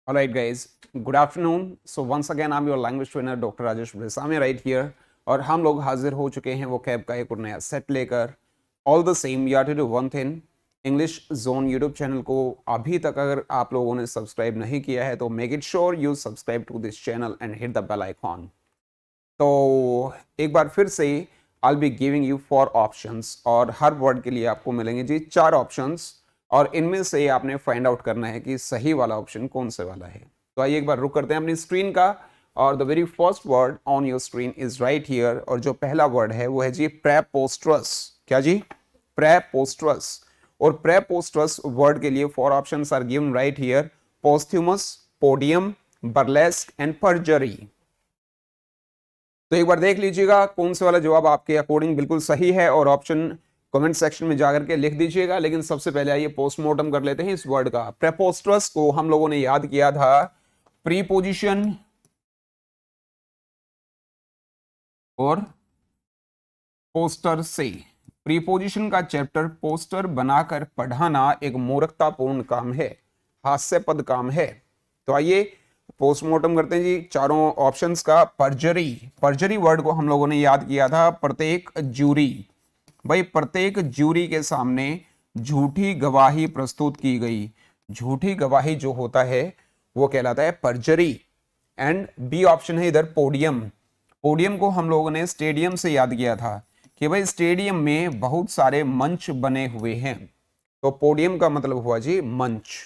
All right, guys. Good afternoon. So once again, I'm your language trainer, Dr. Rajesh Bresami, right here. और हम लोग हाजिर हो चुके हैं वो कैब का एक और नया सेट लेकर. All the same you have to do one thing. English zone YouTube channel को अभी तक अगर आप लोगों ने सब्सक्राइब नहीं किया है तो make it sure you subscribe to this channel and hit the bell icon. तो एक बार फिर से I be giving you 4 options और हर वर्ड के लिए आपको मिलेंगे जी 4 ऑप्शंस और इनमें से आपने फाइंड आउट करना है कि सही वाला ऑप्शन कौन से वाला है. तो आइए एक बार रुक करते हैं अपनी स्क्रीन का. और the very first word on your screen is right here. और जो पहला वर्ड है वो है जी प्रेपोस्ट्रस. क्या जी? प्रेपोस्ट्रस. और प्रेपोस्ट्रस वर्ड के लिए 4 options are given right here. Posthumous, podium, burlesque and perjury. तो एक बार देख लीजिएगा कौन से वाला जवाब आपके अकॉर्डिंग बिल्कुल सही है और ऑप्शन कमेंट सेक्शन में जाकर के लिख दीजिएगा. लेकिन सबसे पहले आइए पोस्टमार्टम कर लेते हैं इस वर्ड का. प्रेपोस्ट्रस को हम लोगों ने याद किया था प्रीपोजिशन और पोस्टर से. प्रीपोजिशन का चैप्टर पोस्टर बनाकर पढ़ाना एक मूर्खतापूर्ण काम है, हास्यपद काम है. तो आइए पोस्टमार्टम करते हैं जी चारों ऑप्शंस का. परजरी. परजरी वर्ड को हम लोगों ने याद किया था प्रत्येक जूरी. भाई प्रत्येक जूरी के सामने झूठी गवाही प्रस्तुत की गई. झूठी गवाही जो होता है वो कहलाता है परजरी. एंड बी ऑप्शन है इधर पोडियम. पोडियम को हम लोगों ने स्टेडियम से याद किया था कि भाई स्टेडियम में बहुत सारे मंच बने हुए हैं. तो पोडियम का मतलब हुआ जी मंच.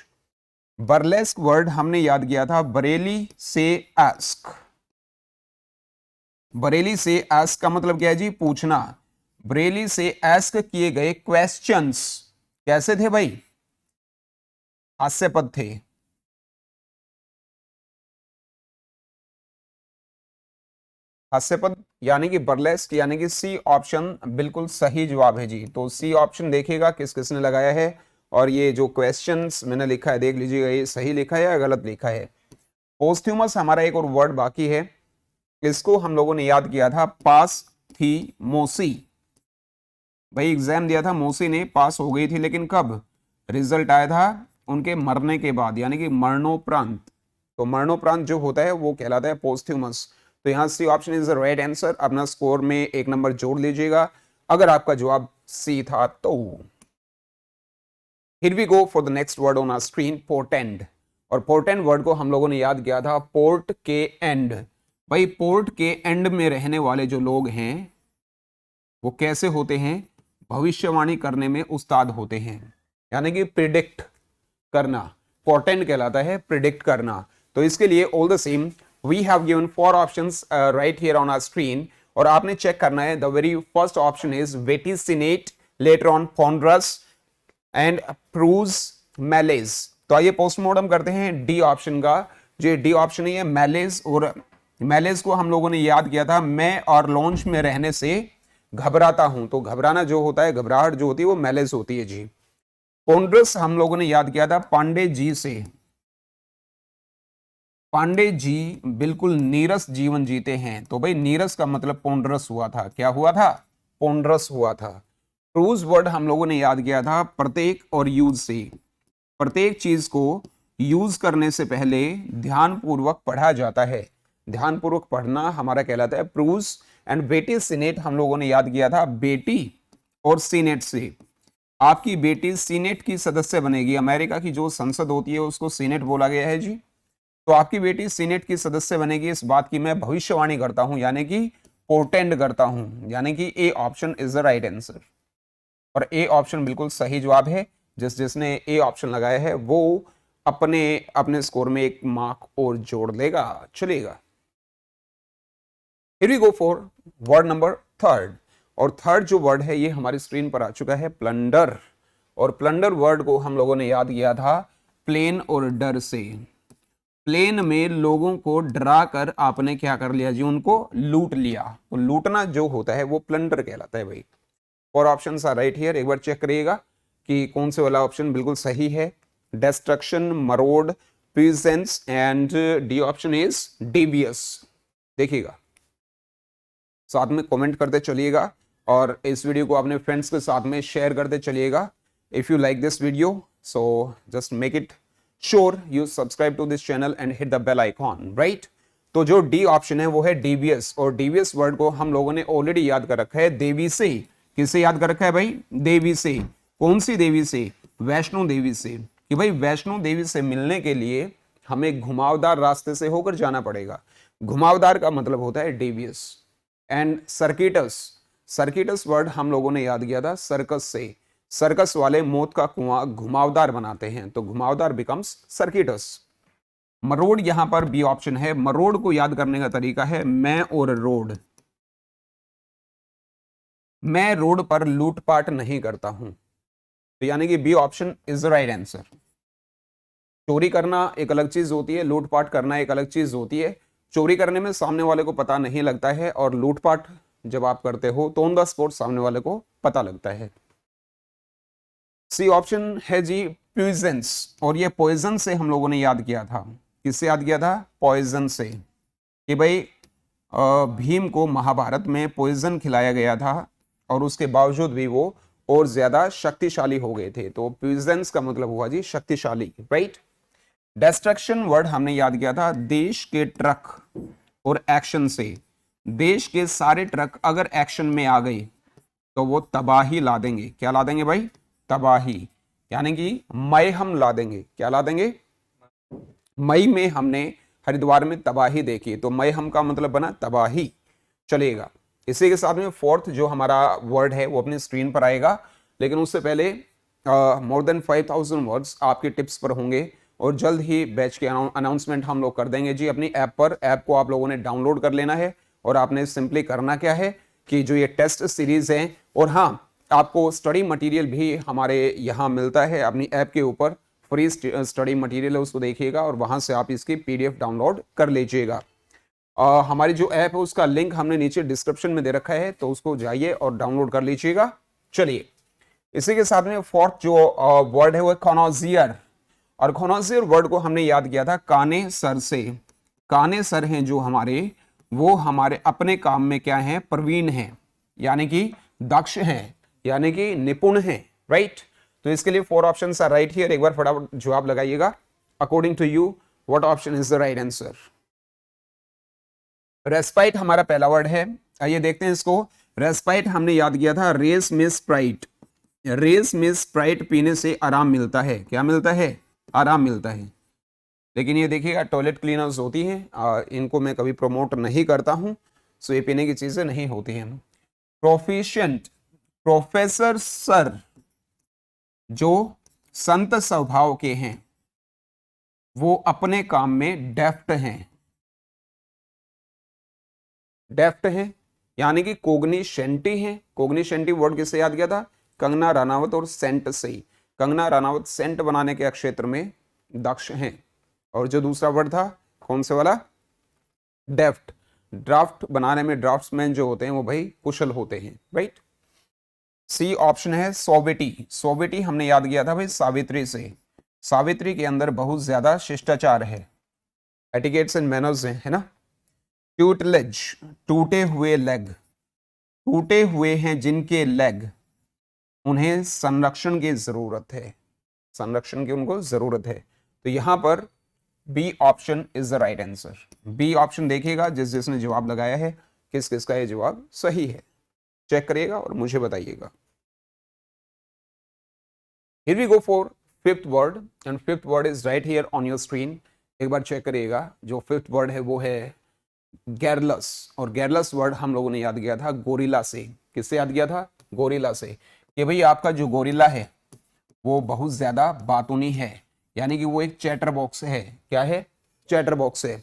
बर्लेस्क वर्ड हमने याद किया था बरेली से आस्क. बरेली से आस्क का मतलब क्या है जी? पूछना. बरेली से आस्क किए गए क्वेश्चंस कैसे थे भाई? हास्यपद थे. हास्यपद यानी कि बर्लेस्क यानी कि सी ऑप्शन बिल्कुल सही जवाब है जी. तो सी ऑप्शन देखिएगा किस किसने लगाया है. और ये जो क्वेश्चंस मैंने लिखा है देख लीजिएगा ये सही लिखा है या गलत लिखा है. पोस्थ्यूमस हमारा एक और वर्ड बाकी है. इसको हम लोगों ने याद किया था पास थी मोसी. भाई एग्जाम दिया था मोसी ने, पास हो गई थी, लेकिन कब रिजल्ट आया था? उनके मरने के बाद यानी कि मरणोपरांत. तो मरणोपरांत जो होता है वो कहलाता है पोस्थ्यूमस. तो यहां C option is the right answer. अपना स्कोर में 1 नंबर जोड़ लीजिएगा अगर आपका जवाब सी था तो. Here we go for the next word on our screen, portend. और पोर्टेंड वर्ड को हम लोगों ने याद किया था पोर्ट के एंड. भाई पोर्ट के एंड में रहने वाले जो लोग हैं वो कैसे होते हैं? भविष्यवाणी करने में उस्ताद होते हैं यानी कि प्रिडिक्ट करना. पोर्टेंड कहलाता है प्रिडिक्ट करना. तो इसके लिए all the same we have given 4 options right here on our screen. और आपने चेक करना है. The very first option is vaticinate, later on ponderous and prudes malaise. तो आइए पोस्टमार्टम करते हैं डी ऑप्शन का. जो डी ऑप्शन है मैलेज. और मैलेज को हम लोगों ने याद किया था मैं और लॉन्च में रहने से घबराता हूं. तो घबराना जो होता है, घबराहट जो होती है वो मैलेज होती है जी. पोंड्रस हम लोगों ने याद किया था पांडे जी से. पांडे जी बिल्कुल नीरस जीवन जीते हैं. तो भाई नीरस का मतलब पोंड्रस हुआ था. क्या हुआ था? पोंड्रस हुआ था. प्रूज वर्ड हम लोगों ने याद किया था प्रत्येक और यूज से. प्रत्येक चीज को यूज करने से पहले ध्यानपूर्वक पढ़ा जाता है. ध्यानपूर्वक पढ़ना हमारा कहलाता है प्रूज. एंड बेटी सीनेट हम लोगों ने याद किया था बेटी और सीनेट से. आपकी बेटी सीनेट की सदस्य बनेगी. अमेरिका की जो संसद होती है उसको सीनेट बोला गया है जी. तो आपकी बेटी सीनेट की सदस्य बनेगी. इस बात की मैं भविष्यवाणी करता हूं यानी कि पोर्टेंड करता हूं. यानी कि A option is the right answer. और ए ऑप्शन बिल्कुल सही जवाब है. जिसने ए ऑप्शन लगाया है वो अपने अपने स्कोर में 1 मार्क और जोड़ लेगा. चलेगा. Here we go for word number 3. और थर्ड जो वर्ड है ये हमारी स्क्रीन पर आ चुका है प्लंडर. और प्लंडर वर्ड को हम लोगों ने याद किया था प्लेन और डर से. प्लेन में लोगों को डरा कर आपने क्या कर लिया जी? उनको लूट लिया. तो लूटना जो होता है वो प्लंडर कहलाता है भाई. 4 ऑप्शंस आर राइट हियर. एक बार चेक करिएगा कि कौन से वाला ऑप्शन बिल्कुल सही है. Destruction, maraud, presence and D option is devious. देखिएगा साथ में कमेंट करते चलिएगा और इस वीडियो को अपने फ्रेंड्स के साथ में शेयर करते चलिएगा. If you like this video so just make it sure you subscribe to this channel and hit the bell icon, right. तो जो डी ऑप्शन है वो है डीवियस, और डीवियस वर्ड को हम लोगों ने ऑलरेडी याद कर रखा है देवी से। किससे याद कर रखा है भाई? देवी से। कौन सी देवी से? वैष्णो देवी से। कि भाई वैष्णो देवी से मिलने के लिए हमें घुमावदार रास्ते से होकर जाना पड़ेगा। घुमावदार का मतलब होता है Davies. And circuits, circuits word हम लोगों ने याद किया था सर्कस से। सर्कस वाले मौत का कुआं घुमावदार बनाते हैं, तो घुमावदार बिकम्स सर्किटस। मरोड़ यहां पर बी ऑप्शन है। मरोड़ को याद करने का तरीका है मैं और रोड। मैं रोड पर लूटपाट नहीं करता हूं, तो यानी कि B option is the right answer. चोरी करना एक अलग चीज होती है, लूटपाट करना एक अलग चीज होती है। चोरी करने में सामने वाले को पता नहीं लगता है, और लूटपाट जब आप करते हो तो ऑन द स्पॉट सामने वाले को पता लगता है। सी ऑप्शन है जी पॉइजन्स, और ये पॉइजन से हम लोगों ने याद किया था। किससे याद किया था? पॉइजन से। कि भाई भीम को महाभारत में पॉइजन खिलाया गया था, और उसके बावजूद भी वो और ज्यादा शक्तिशाली हो गए थे। तो पॉइजन्स का मतलब हुआ जी शक्तिशाली, राइट। डिस्ट्रक्शन वर्ड हमने याद किया था देश के ट्रक और एक्शन से। देश के सारे ट्रक अगर एक्शन में आ गए तो वो तबाही ला देंगे। क्या ला देंगे भाई? तबाही, यानी कि मई हम ला देंगे। क्या ला देंगे? मई में हमने हरिद्वार में तबाही देखी, तो मई हम का मतलब बना तबाही। चलेगा। इसी के साथ में फोर्थ जो हमारा वर्ड है वो अपनी स्क्रीन पर आएगा, लेकिन उससे पहले मोर देन 5000 वर्ड्स आपके टिप्स पर होंगे, और जल्द ही बैच के अनाउंसमेंट हम लोग कर देंगे जी अपनी ऐप पर। ऐप को आप लोगों ने डाउनलोड कर लेना है, और आपने सिंपली करना क्या है कि जो ये टेस्ट सीरीज है, और हाँ आपको स्टडी मटेरियल भी हमारे यहाँ मिलता है अपनी ऐप के ऊपर। फ्री स्टडी मटेरियल है, उसको देखिएगा और वहाँ से आप इसकी PDF डाउनलोड कर लीजिएगा। हमारी जो ऐप है उसका लिंक हमने नीचे डिस्क्रिप्शन में दे रखा है, तो उसको जाइए और डाउनलोड कर लीजिएगा। चलिए, इसी के साथ में फोर्थ जो वर्ड है वो कॉनोजियर, और कॉनोजियर वर्ड को हमने याद किया था काने सर से। काने सर हैं जो हमारे, वो हमारे अपने काम में क्या हैं? प्रवीण हैं, यानी कि दक्ष हैं, यानी कि निपुण हैं, राइट। तो इसके लिए 4 ऑप्शंस आर राइट हियर। एक बार फटाफट जवाब लगाइएगा। According to you what option is the right answer? Respite हमारा पहला वर्ड है। आइए देखते हैं इसको। रेस्पाइट हमने याद किया था रेस में स्प्राइट। रेस में स्प्राइट पीने से आराम मिलता है। क्या मिलता है? आराम मिलता है। लेकिन ये देखिएगा टॉयलेट क्लीनर्स होती हैं, इनको मैं कभी प्रमोट नहीं करता हूं, सो ये पीने की चीजें नहीं होती हैं। प्रोफिशिएंट, प्रोफेसर सर जो संत स्वभाव के हैं, वो अपने काम में डेफ्ट हैं। डेफ्ट हैं यानी कि कोग्निशेंटी हैं। कोग्निशेंटी वर्ड किससे याद किया था? कंगना रनावत और सेंट से। कंगना रनावत सेंट बनाने के क्षेत्र में दक्ष हैं। और जो दूसरा वर्ड था कौन से वाला? डेफ्ट। ड्राफ्ट बनाने में ड्राफ्ट्समैन जो होते हैं वो भाई कुशल होते हैं, राइट। सी ऑप्शन है सोविटी। सोविटी हमने याद किया था भाई सावित्री से। सावित्री के अंदर बहुत ज्यादा शिष्टाचार है, एटिकेट्स एंड मैनर्स है ना। ट्यूटलेज, टूटे हुए लेग। टूटे हुए हैं जिनके लेग, उन्हें संरक्षण की जरूरत है। संरक्षण की उनको जरूरत है। तो यहां पर B option is the right answer. B option देखिएगा, जिसने जवाब लगाया है किस किस का ये जवाब सही है, चेक करिएगा और मुझे बताइएगा। Here we go for fifth word, and fifth word is right here on your screen. एक बार चेक करिएगा। जो फिफ्थ वर्ड है वो है गैरलस, और गैरलस वर्ड हम लोगों ने याद किया था गोरिल्ला से। किससे याद किया था? गोरिल्ला से। कि भाई आपका जो गोरिल्ला है वो बहुत ज्यादा बातूनी है, यानी कि वो एक चैटर बॉक्स है। क्या है? चैटर बॉक्स है।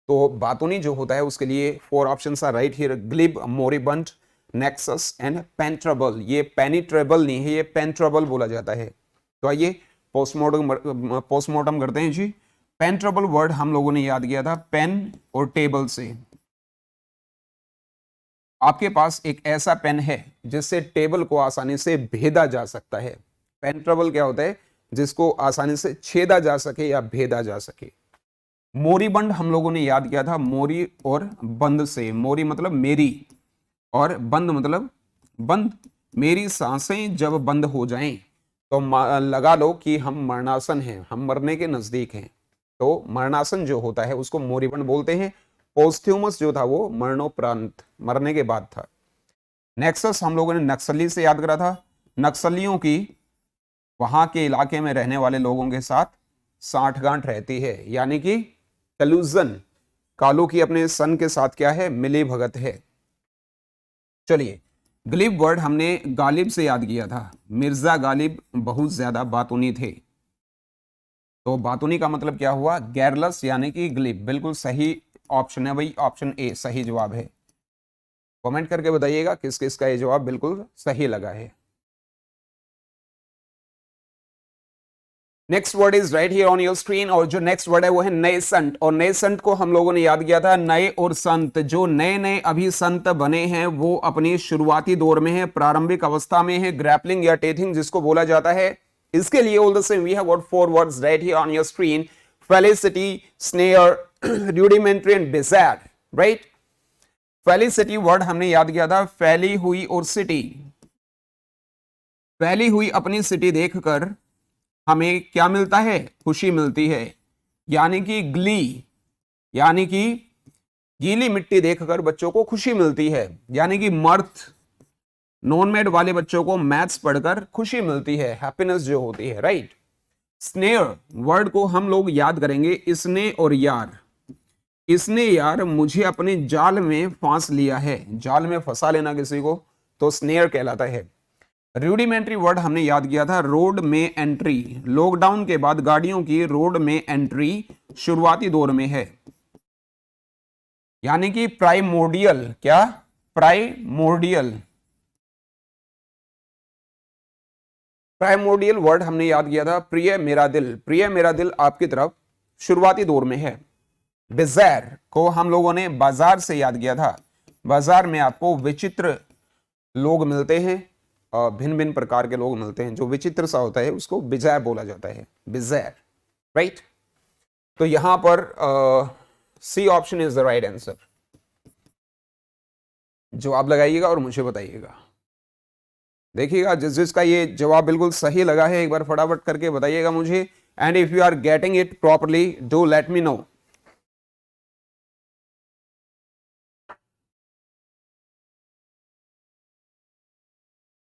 तो बातूनी जो होता है उसके लिए 4 options are right here. Glib, moribund, nexus and penetrable. ये पेनिट्रेबल नहीं है, ये पेंट्रेबल बोला जाता है। तो आइए पोस्टमार्टम करते हैं जी। पेंट्रेबल वर्ड हम लोगों ने याद किया था पेन और टेबल से। आपके पास एक ऐसा पेन है जिससे टेबल को आसानी से भेदा जा सकता है। पेंट्रेबल क्या होता है? जिसको आसानी से छेदा जा सके या भेदा जा सके। मोरीबंद हम लोगों ने याद किया था मोरी और बंद से। मोरी मतलब मेरी, और बंद मतलब बंद। मेरी सांसें जब बंद हो जाएं तो लगा लो कि हम मरणासन हैं, हम मरने के नजदीक हैं। तो मरणासन जो होता है उसको मोरिबंड बोलते हैं। पोस्थ्यूमस जो था वो मरणोपरांत, मरने के बाद था। नेक्सस हम लोगों ने नक्सली से याद करा था। नक्सलियों की वहां के इलाके में रहने वाले लोगों के साथ साठगांठ रहती है, यानी कि कलूजन। कालू की अपने सन के साथ क्या है, मिली भगत है। चलिए, ग्लिब वर्ड हमने गालिब से याद किया था। मिर्जा गालिब बहुत ज्यादा बातूनी थे। तो बातूनी का मतलब क्या हुआ, गैरलस यानी कि ग्लिब। बिल्कुल सही ऑप्शन है भाई, ऑप्शन ए सही जवाब है। कमेंट करके बताइएगा किस किस का ये जवाब बिल्कुल सही लगा है। Next word is right here on your screen, और जो नेक्स्ट वर्ड है वो है नए संत। और नए संत को हम लोगों ने याद किया था, नए और संत, जो नए नए अभी संत बने हैं वो अपनी शुरुआती दौर में है, प्रारंभिक अवस्था में है, ग्रैपलिंग या टेथिंग जिसको बोला जाता है। इसके लिए all the same we have got 4 words right here on your screen, felicity, snare, rudimentary and bizarre, right. Felicity word हमने याद किया था, फैली हुई और सिटी। फैली हुई अपनी सिटी देखकर हमें क्या मिलता है, खुशी मिलती है, यानी कि ग्ली, यानी कि गीली मिट्टी देखकर बच्चों को खुशी मिलती है, यानी कि मर्थ, नॉन मैड वाले बच्चों को मैथ्स पढ़कर खुशी मिलती है, हैप्पीनेस जो होती है, राइट। स्नेयर वर्ड को हम लोग याद करेंगे, इसने और यार। इसने यार मुझे अपने जाल में फांस लिया है, जाल में फंसा लेना किसी को तो स्नेयर कहलाता है। रूडिमेंट्री वर्ड हमने याद किया था, रोड में एंट्री। लॉकडाउन के बाद गाड़ियों की रोड में एंट्री शुरुआती दौर में है, यानी कि प्राइमोर्डियल। क्या, प्राइमोर्डियल। प्राइमोर्डियल वर्ड हमने याद किया था, प्रिय मेरा दिल। प्रिय मेरा दिल आपकी तरफ शुरुआती दौर में है। डिजायर को हम लोगों ने बाजार से याद किया था। बाजार में आपको विचित्र लोग मिलते हैं, भिन्न भिन्न प्रकार के लोग मिलते हैं, जो विचित्र सा होता है उसको बिजार बोला जाता है, बिजार, राइट। तो यहां पर C option is the right answer. जवाब लगाइएगा और मुझे बताइएगा। देखिएगा जिस जिसका ये जवाब बिल्कुल सही लगा है एक बार फटाफट करके बताइएगा मुझे, and if you are getting it properly do let me know.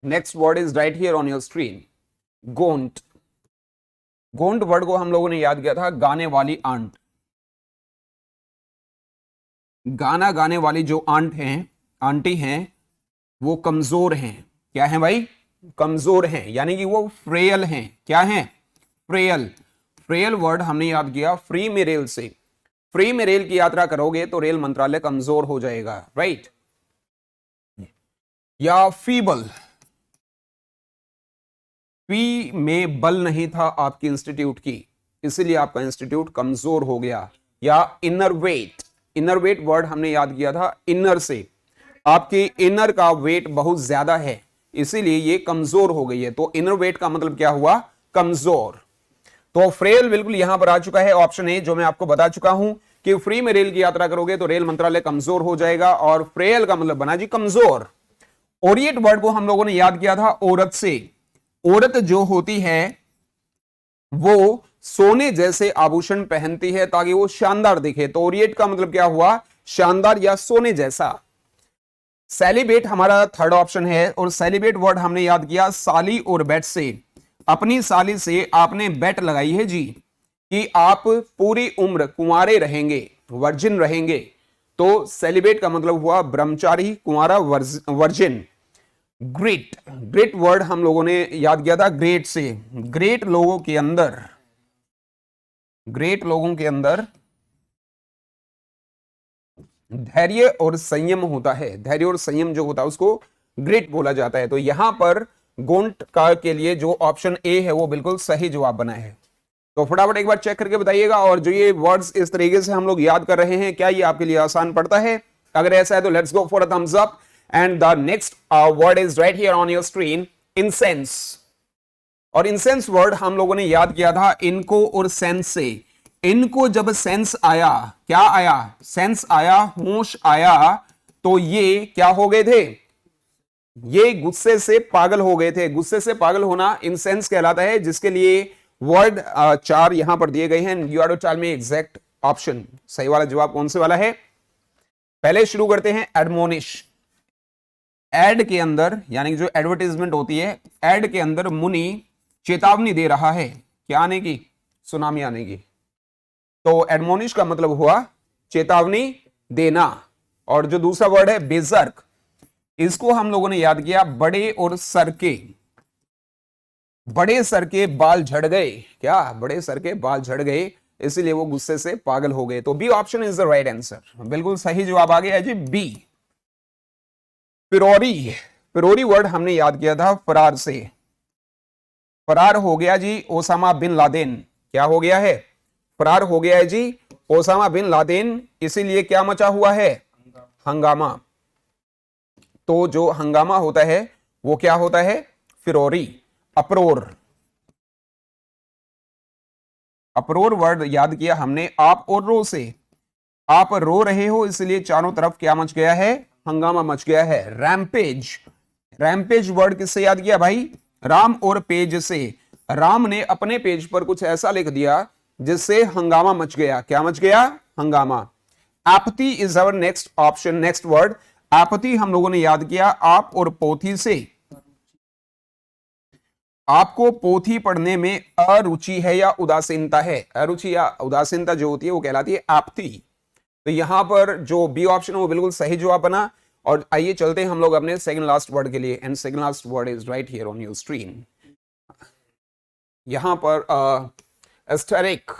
Next word is right here on your screen, gaunt. Gaunt word को हम लोगों ने याद किया था, गाने वाली आंट। गाना गाने वाली जो आंट हैं, आंटी हैं, वो कमजोर हैं। क्या है भाई, कमजोर हैं, यानी कि वो फ्रेयल हैं। क्या हैं, फ्रेयल। फ्रेयल वर्ड हमने याद किया फ्री में रेल से। फ्री में रेल की यात्रा करोगे तो रेल मंत्रालय कमजोर हो जाएगा, राइट। या फीबल, फी में बल नहीं था आपकी इंस्टीट्यूट की, इसलिए आपका इंस्टीट्यूट कमजोर हो गया। या enervate. Enervate word हमने याद किया था, इनर से आपकी इनर का वेट बहुत ज्यादा है, इसीलिए ये कमजोर हो गई है। तो इनर वेट का मतलब क्या हुआ, कमजोर। तो फ्रेल बिल्कुल यहां पर आ चुका है, ऑप्शन ए, जो मैं आपको बता चुका हूं कि फ्री में रेल की यात्रा करोगे तो रेल मंत्रालय कमजोर हो जाएगा, और फ्रेल का मतलब बना जी कमजोर। ओरिएट वर्ड को हम लोगों ने याद किया था औरत से। औरत जो होती है वो सोने जैसे आभूषण पहनती है ताकि वो शानदार दिखे, तो ओरिएट का मतलब क्या हुआ, शानदार या सोने जैसा। सेलिब्रेट हमारा थर्ड ऑप्शन है, और सेलिब्रेट वर्ड हमने याद किया साली और बेट से। अपनी साली से आपने बेट लगाई है जी कि आप पूरी उम्र कुंवारे रहेंगे, वर्जिन रहेंगे, तो सेलिब्रेट का मतलब हुआ ब्रह्मचारी, कुंवारा, वर्जिन। ग्रेट, ग्रेट वर्ड हम लोगों ने याद किया था ग्रेट से। ग्रेट लोगों के अंदर, ग्रेट लोगों के अंदर धैर्य और संयम होता है। धैर्य और संयम जो होता है उसको ग्रेट बोला जाता है। तो यहां पर गोंट का के लिए जो ऑप्शन ए है वो बिल्कुल सही जवाब बना है। तो फटाफट एक बार चेक करके बताइएगा, और जो ये वर्ड्स इस तरीके से हम लोग याद कर रहे हैं, क्या ये आपके लिए आसान पड़ता है? अगर ऐसा है तो let's go for a thumbs up. And the next word is right here on your screen, incense. और इंसेंस वर्ड हम लोगों ने याद किया था इनको और सेंस से। इनको जब सेंस आया, क्या आया, सेंस आया, होश आया, तो ये क्या हो गए थे, ये गुस्से से पागल हो गए थे। गुस्से से पागल होना इन सेंस कहलाता है, जिसके लिए वर्ड 4 यहां पर दिए गए हैं। You are to tell me exact option. सही वाला जवाब कौन से वाला है? पहले शुरू करते हैं एडमोनिश। एड के अंदर, यानी जो एडवर्टाइजमेंट होती है, एड के अंदर मुनि चेतावनी दे रहा है क्या आने की? सुनामी आने की। तो एडमोनिश का मतलब हुआ चेतावनी देना। और जो दूसरा वर्ड है बेजर्क, इसको हम लोगों ने याद किया बड़े और सर के। बड़े सर के बाल झड़ गए। क्या? बड़े सर के बाल झड़ गए, इसलिए वो गुस्से से पागल हो गए। तो B option is the right answer. बिल्कुल सही जवाब आ गया है जी, बी। फिरौरी। फिरौरी वर्ड हमने याद किया था फरार से। फरार हो गया जी ओसामा बिन लादेन। क्या हो गया है? फरार हो गया है जी ओसामा बिन लादेन, इसीलिए क्या मचा हुआ है? हंगामा। तो जो हंगामा होता है वो क्या होता है? फिरौरी, अप्रोर। अप्रोर वर्ड याद किया हमने आप और रो से। आप रो रहे हो, इसलिए चारों तरफ क्या मच गया है? हंगामा मच गया है। रैम्पेज। रैम्पेज वर्ड किससे याद किया भाई? राम और पेज से। राम ने अपने पेज पर कुछ ऐसा लिख दिया जिससे हंगामा मच गया। क्या मच गया? हंगामा। Apathy is our next option, next word. Apathy हम लोगों ने याद किया आप और पोथी से। आपको पोथी पढ़ने में अरुचि है या उदासीनता है? अरुचि या उदासीनता जो होती है वो कहलाती है एपथी। तो यहां पर जो बी ऑप्शन है वो बिल्कुल सही जवाब बना। और आइए चलते हैं हम लोग अपने सेकंड लास्ट वर्ड के लिए। And second last word is right here on your screen. यहां पर एस्टेरिक,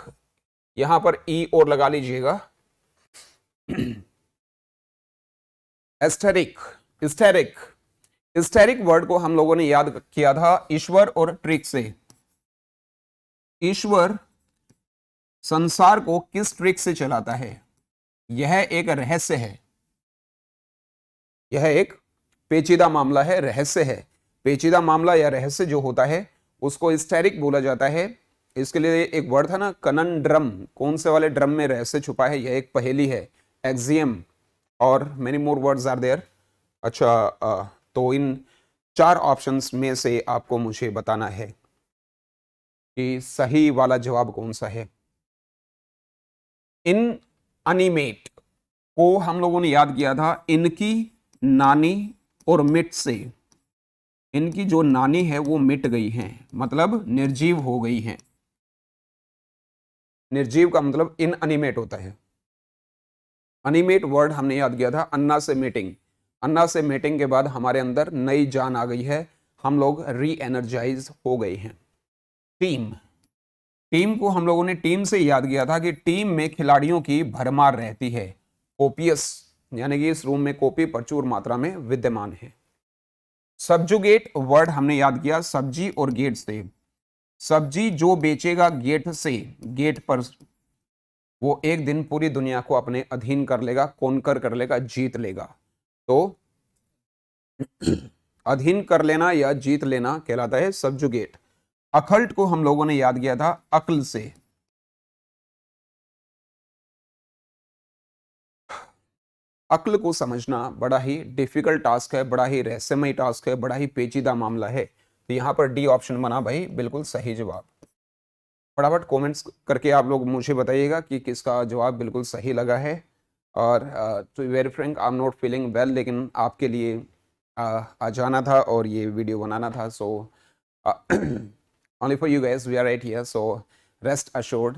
यहां पर ई और लगा लीजिएगा। Asterisk, historic. हिस्टेरिक वर्ड को हम लोगों ने याद किया था ईश्वर और ट्रिक से। ईश्वर संसार को किस ट्रिक से चलाता है? यह एक रहस्य है। यह एक पेचीदा मामला है, रहस्य है। पेचीदा मामला या रहस्य जो होता है उसको हिस्टेरिक बोला जाता है। इसके लिए एक वर्ड था ना, कनंड्रम। कौन से वाले ड्रम में रहस्य छुपा है? यह एक पहेली है, एक्सियम, और many more words are there. अच्छा, तो इन 4 ऑप्शंस में से आपको मुझे बताना है कि सही वाला जवाब कौन सा है। इन अनिमेट को हम लोगों ने याद किया था इनकी नानी और मिट से। इनकी जो नानी है वो मिट गई है, मतलब निर्जीव हो गई है। निर्जीव का मतलब इन अनिमेट होता है। अनिमेट वर्ड हमने याद किया था अन्ना से मीटिंग। अन्ना से मीटिंग के बाद हमारे अंदर नई जान आ गई है, हम लोग री एनर्जाइज हो गए हैं। टीम। टीम को हम लोगों ने टीम से याद किया था कि टीम में खिलाड़ियों की भरमार रहती है। कोपियस, यानी कि इस रूम में कॉपी प्रचुर मात्रा में विद्यमान है। सब्जुगेट वर्ड हमने याद किया सब्जी और गेट से। सब्जी जो बेचेगा गेट से, गेट पर, वो एक दिन पूरी दुनिया को अपने अधीन कर लेगा, कॉन्कर कर लेगा, जीत लेगा। तो अधीन कर लेना या जीत लेना कहलाता है सब्जुगेट। अकल्ट को हम लोगों ने याद किया था अक्ल से। अक्ल को समझना बड़ा ही डिफिकल्ट टास्क है, बड़ा ही रहस्यमय टास्क है, बड़ा ही पेचीदा मामला है। तो यहां पर डी ऑप्शन बना भाई बिल्कुल सही जवाब। फटाफट कमेंट्स करके आप लोग मुझे बताइएगा कि किसका जवाब बिल्कुल सही लगा है। और to very frank, I am not feeling well, लेकिन आपके लिए आ जाना था और ये वीडियो बनाना था। So only for you guys we are right here, so rest assured.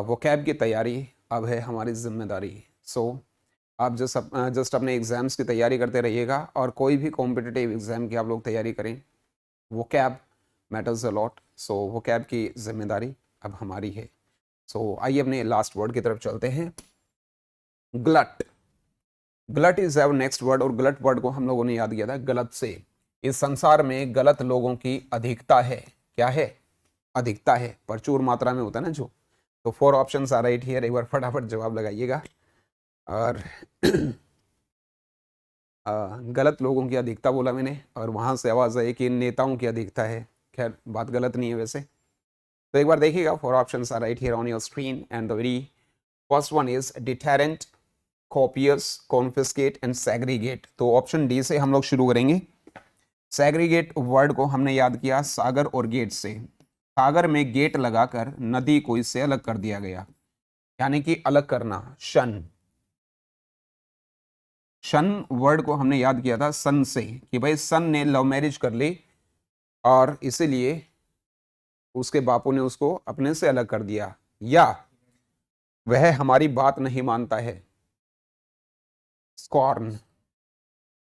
Vocab की तैयारी अब है हमारी जिम्मेदारी। सो आप जस्ट अपने एग्जाम्स की तैयारी करते रहिएगा, और कोई भी कॉम्पिटिटिव एग्जाम की आप लोग तैयारी करें। Vocab matters a lot. So vocab की जिम्मेदारी अब हमारी है। सो आइए अपने लास्ट वर्ड की तरफ चलते हैं। Glut. Glut is our next word, और ग्लट वर्ड को हम लोगों ने याद किया था गलत से। इस संसार में गलत लोगों की अधिकता है। क्या है? अधिकता है, प्रचुर मात्रा में होता है ना जो। तो 4 ऑप्शंस आ राइट हियर, एक बार फटाफट जवाब लगाइएगा। और गलत लोगों की अधिकता बोला मैंने, और वहां से आवाज आई कि नेताओं की अधिकता है। खैर बात गलत नहीं है वैसे। तो एक बार देखिएगा, 4 options are right here on your screen, and the very first one is deterrent, copious, confiscate and segregate. तो ऑप्शन डी से हम लोग शुरू करेंगे। सेग्रीगेट वर्ड को हमने याद किया सागर और गेट से। सागर में गेट लगाकर नदी को इससे अलग कर दिया गया, यानी कि अलग करना। शन, शन वर्ड को हमने याद किया था सन से, कि भाई सन ने लव मैरिज कर ली और इसीलिए उसके बापू ने उसको अपने से अलग कर दिया, या वह हमारी बात नहीं मानता है। स्कॉर्न,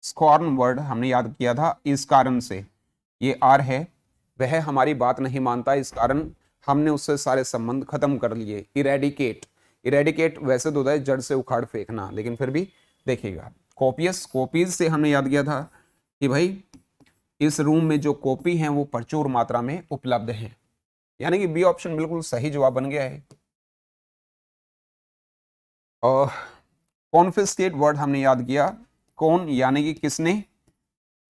स्कॉर्न वर्ड हमने याद किया था इस कारण से, ये आर है, वह हमारी बात नहीं मानता, इस कारण हमने उससे सारे संबंध खत्म कर लिए। इरेडिकेट, इरेडिकेट वैसे तो होता है जड़ से उखाड़ फेंकना, लेकिन फिर भी देखिएगा। कॉपियस, कॉपीज से हमने याद किया था कि भाई इस रूम में जो कॉपी हैं वो प्रचुर मात्रा में उपलब्ध हैं, यानी कि बी ऑप्शन बिल्कुल सही जवाब बन गया है। और कॉन्फिस्केट वर्ड हमने याद किया, कौन यानी कि किसने,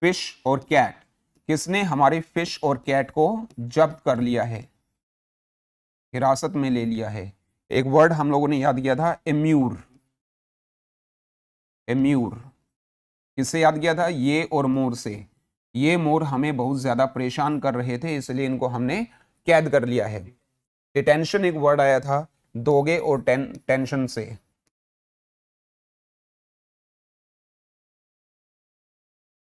फिश और कैट, किसने हमारे फिश और कैट को जब्त कर लिया है, हिरासत में ले लिया है। एक वर्ड हम लोगों ने याद किया था एम्यूर, एम्यूर किससे याद किया था, ये और मोर से। ये मोर हमें बहुत ज्यादा परेशान कर रहे थे, इसलिए इनको हमने कैद कर लिया है। डिटेंशन एक वर्ड आया था दोगे और टेंशन से।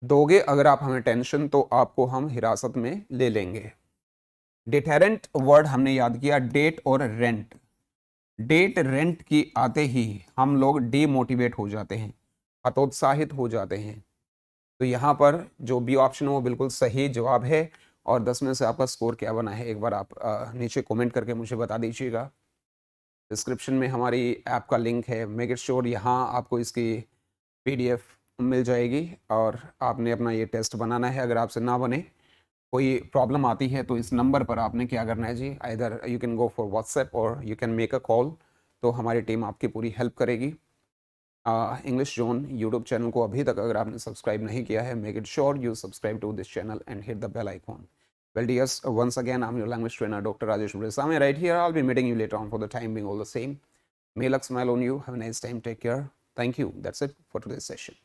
दोगे अगर आप हमें टेंशन तो आपको हम हिरासत में ले लेंगे। डिटेरेंट वर्ड हमने याद किया डेट और रेंट। डेट रेंट की आते ही हम लोग डीमोटिवेट हो जाते हैं, हतोत्साहित हो जाते हैं। तो यहाँ पर जो बी ऑप्शन है वो बिल्कुल सही जवाब है। और 10 में से आपका स्कोर क्या बना है एक बार आप नीचे कमेंट करके मुझे बता दीजिएगा। डिस्क्रिप्शन में हमारी ऐप का लिंक है, मेक इट श्योर यहाँ आपको इसकी PDF मिल जाएगी और आपने अपना ये टेस्ट बनाना है। अगर आपसे ना बने, कोई प्रॉब्लम आती है तो इस नंबर पर आपने क्या करना है जी, either you can go for WhatsApp और you can make a call, तो हमारी टीम आपकी पूरी हेल्प करेगी। इंग्लिश जोन यूट्यूब चैनल को अभी तक अगर आपने सब्सक्राइब नहीं किया है, make it sure you subscribe to this channel and hit the bell icon. Well dears, once again I'm your language trainer Dr. Rajesh Bresame right here. I'll be meeting you later on. For the time being all the same, may luck smile on you. Have a nice time. Take care. Thank you. That's it for today's session.